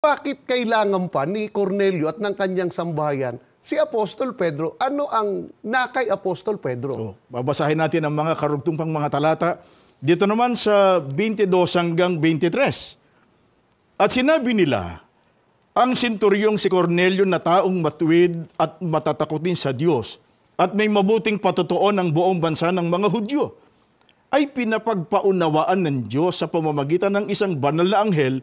Bakit kailangan pa ni Cornelio at ng kanyang sambahayan si Apostol Pedro? Ano ang nakay Apostol Pedro? Babasahin natin ang mga karugtong pang mga talata. Dito naman sa 22 hanggang 23. At sinabi nila, ang senturyong si Cornelio na taong matuwid at matatakutin sa Diyos at may mabuting patutuo ng buong bansa ng mga Hudyo, ay pinapagpaunawaan ng Diyos sa pamamagitan ng isang banal na anghel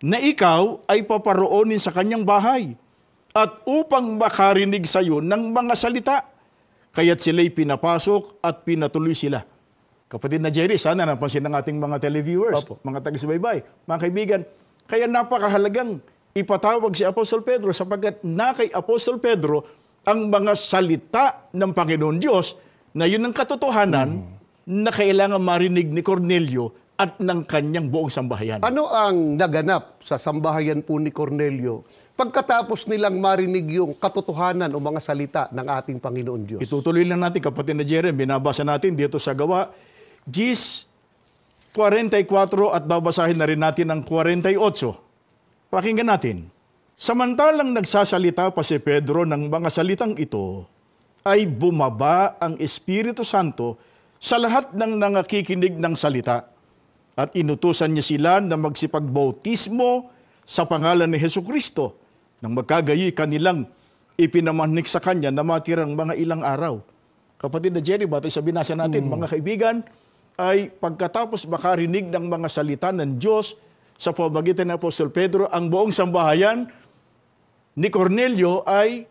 na ikaw ay paparoonin sa kanyang bahay at upang makarinig sa iyo ng mga salita. Kaya't sila'y pinapasok at pinatuloy sila. Kapatid na Jerry, sana napansin ng ating mga televiewers, mga taga-subaybay, mga kaibigan, kaya napakahalagang ipatawag si Apostol Pedro sapagkat na kay Apostol Pedro ang mga salita ng Panginoon Diyos na yun ang katotohanan na kailangan marinig ni Cornelio at ng kanyang buong sambahayan. Ano ang naganap sa sambahayan po ni Cornelio pagkatapos nilang marinig yung katotohanan o mga salita ng ating Panginoon Diyos? Itutuloy lang natin, kapatid na Jeremy, binabasa natin dito sa Gawa, Gs 44 at babasahin na rin natin ang 48. Pakinggan natin. Samantalang nagsasalita pa si Pedro ng mga salitang ito, ay bumaba ang Espiritu Santo sa lahat ng nangakikinig ng salita. At inutusan niya sila na magsipagbautismo sa pangalan ni Hesukristo nang magkagayi kanilang ipinamanik sa kanya na matirang mga ilang araw. Kapatid na Jerry, batay sa binasa natin, mga kaibigan, ay pagkatapos makarinig ng mga salita ng Diyos sa pamamagitan ng Apostol Pedro, ang buong sambahayan ni Cornelio ay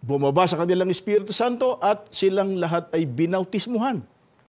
bumaba sa kanilang Espiritu Santo at silang lahat ay binautismuhan.